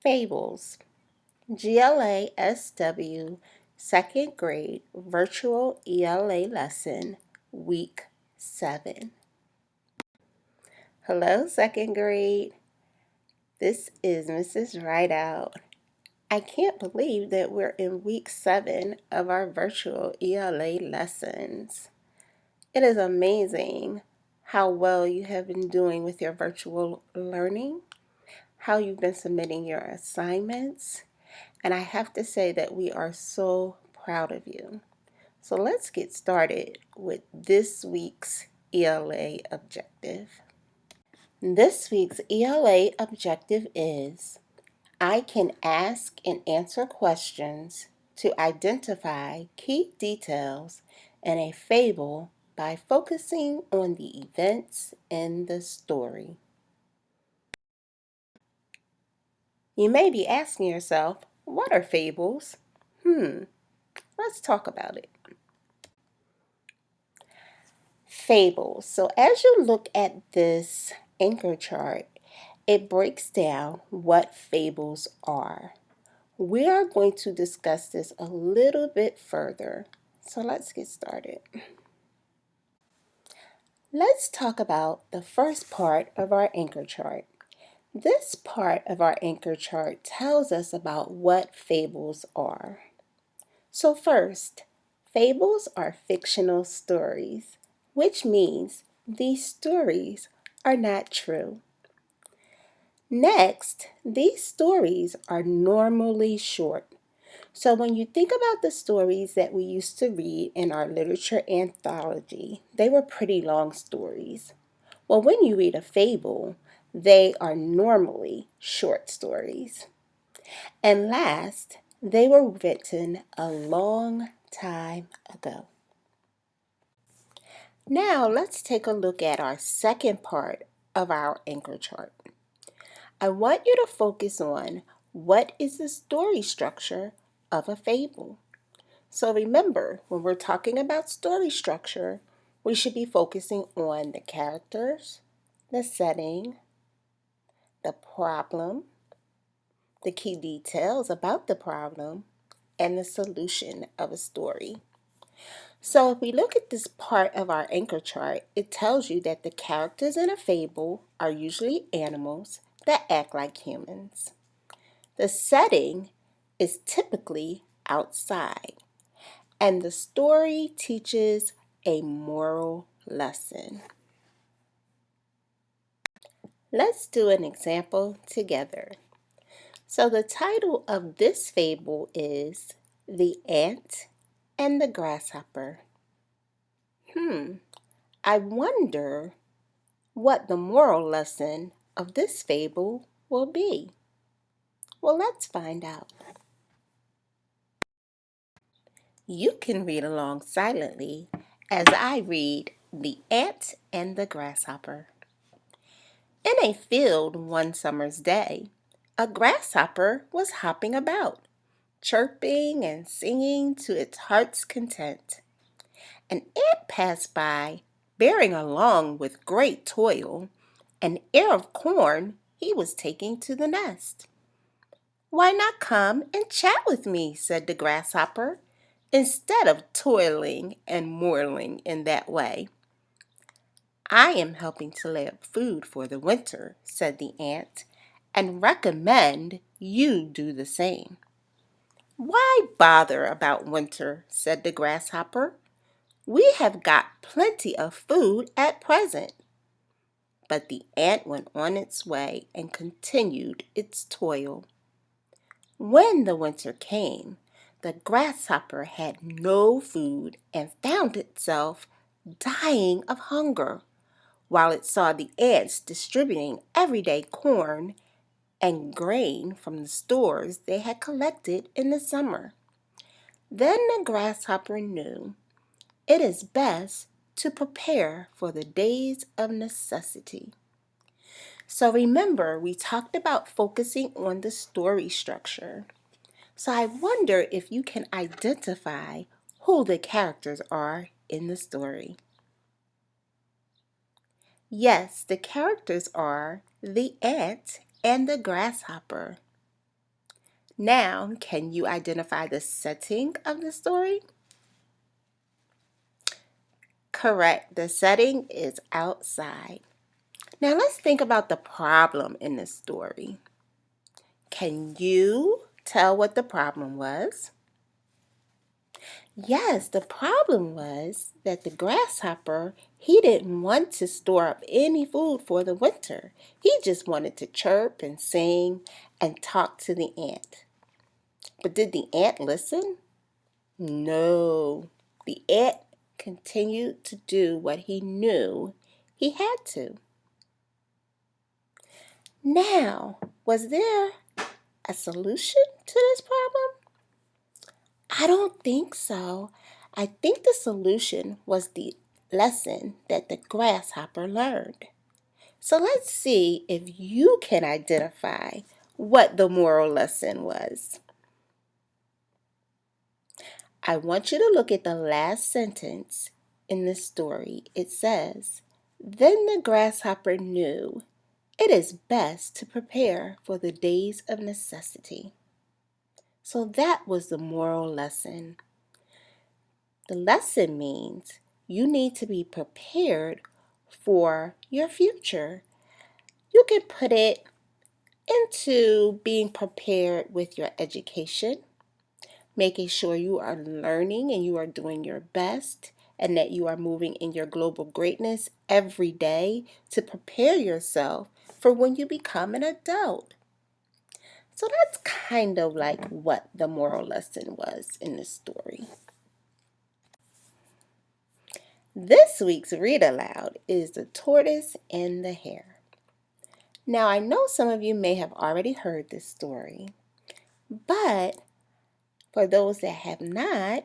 Fables, GLA SW, second grade virtual ELA lesson, week 7. Hello, second grade. This is Mrs. Rideout. I can't believe that we're in week 7 of our virtual ELA lessons. It is amazing how well you have been doing with your virtual learning, how you've been submitting your assignments, and I have to say that we are so proud of you. So let's get started with this week's ELA objective. This week's ELA objective is: I can ask and answer questions to identify key details in a fable by focusing on the events in the story. You may be asking yourself, what are fables? Let's talk about it. Fables. So as you look at this anchor chart, it breaks down what fables are. We are going to discuss this a little bit further. So let's get started. Let's talk about the first part of our anchor chart. This part of our anchor chart tells us about what fables are. So first, fables are fictional stories, which means these stories are not true. Next, these stories are normally short. So when you think about the stories that we used to read in our literature anthology, they were pretty long stories. Well, when you read a fable, they are normally short stories. And last, they were written a long time ago. Now let's take a look at our second part of our anchor chart. I want you to focus on what is the story structure of a fable. So remember, when we're talking about story structure, we should be focusing on the characters, the setting, the problem, the key details about the problem, and the solution of a story. So if we look at this part of our anchor chart, it tells you that the characters in a fable are usually animals that act like humans. The setting is typically outside, and the story teaches a moral lesson. Let's do an example together. So the title of this fable is The Ant and the Grasshopper. I wonder what the moral lesson of this fable will be. Well, let's find out. You can read along silently as I read The Ant and the Grasshopper. In a field one summer's day, a grasshopper was hopping about, chirping and singing to its heart's content. An ant passed by, bearing along with great toil an ear of corn he was taking to the nest. "Why not come and chat with me?" said the grasshopper, "instead of toiling and moiling in that way." "I am helping to lay up food for the winter," said the ant, "and recommend you do the same." "Why bother about winter?" said the grasshopper. "We have got plenty of food at present." But the ant went on its way and continued its toil. When the winter came, the grasshopper had no food and found itself dying of hunger, while it saw the ants distributing everyday corn and grain from the stores they had collected in the summer. Then the grasshopper knew it is best to prepare for the days of necessity. So remember, we talked about focusing on the story structure. So I wonder if you can identify who the characters are in the story. Yes, the characters are the ant and the grasshopper. Now, can you identify the setting of the story? Correct. The setting is outside. Now let's think about the problem in this story. Can you tell what the problem was? Yes, the problem was that the grasshopper, he didn't want to store up any food for the winter. He just wanted to chirp and sing and talk to the ant. But did the ant listen? No. The ant continued to do what he knew he had to. Now, was there a solution to this problem? I don't think so. I think the solution was the lesson that the grasshopper learned. So let's see if you can identify what the moral lesson was. I want you to look at the last sentence in this story. It says, "Then the grasshopper knew it is best to prepare for the days of necessity." So that was the moral lesson. The lesson means you need to be prepared for your future. You can put it into being prepared with your education, making sure you are learning and you are doing your best, and that you are moving in your global greatness every day to prepare yourself for when you become an adult. So that's kind of like what the moral lesson was in this story. This week's read aloud is The Tortoise and the Hare. Now, I know some of you may have already heard this story, but for those that have not,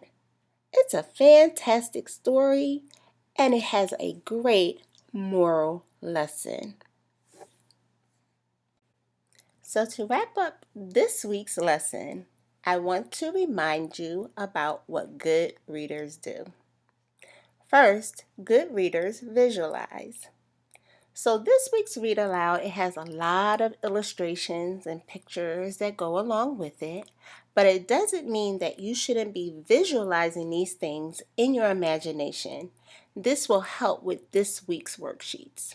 it's a fantastic story and it has a great moral lesson. So to wrap up this week's lesson, I want to remind you about what good readers do. First, good readers visualize. So this week's read aloud, it has a lot of illustrations and pictures that go along with it, but it doesn't mean that you shouldn't be visualizing these things in your imagination. This will help with this week's worksheets.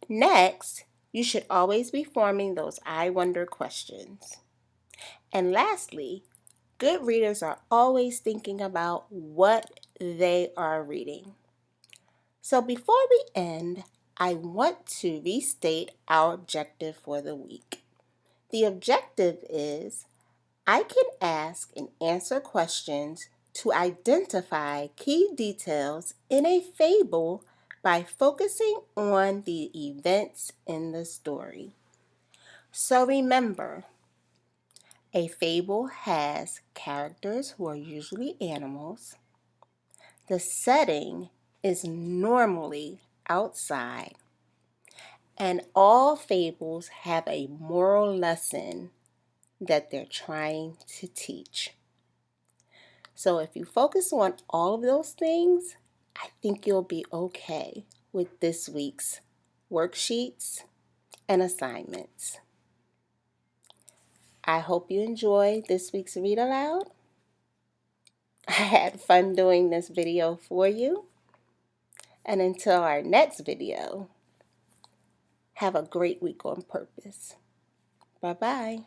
Next, you should always be forming those I wonder questions. And lastly, good readers are always thinking about what they are reading. So before we end, I want to restate our objective for the week. The objective is I can ask and answer questions to identify key details in a fable by focusing on the events in the story. So remember, a fable has characters who are usually animals. The setting is normally outside. And all fables have a moral lesson that they're trying to teach. So if you focus on all of those things, I think you'll be okay with this week's worksheets and assignments. I hope you enjoyed this week's read aloud. I had fun doing this video for you. And until our next video, have a great week on purpose. Bye-bye.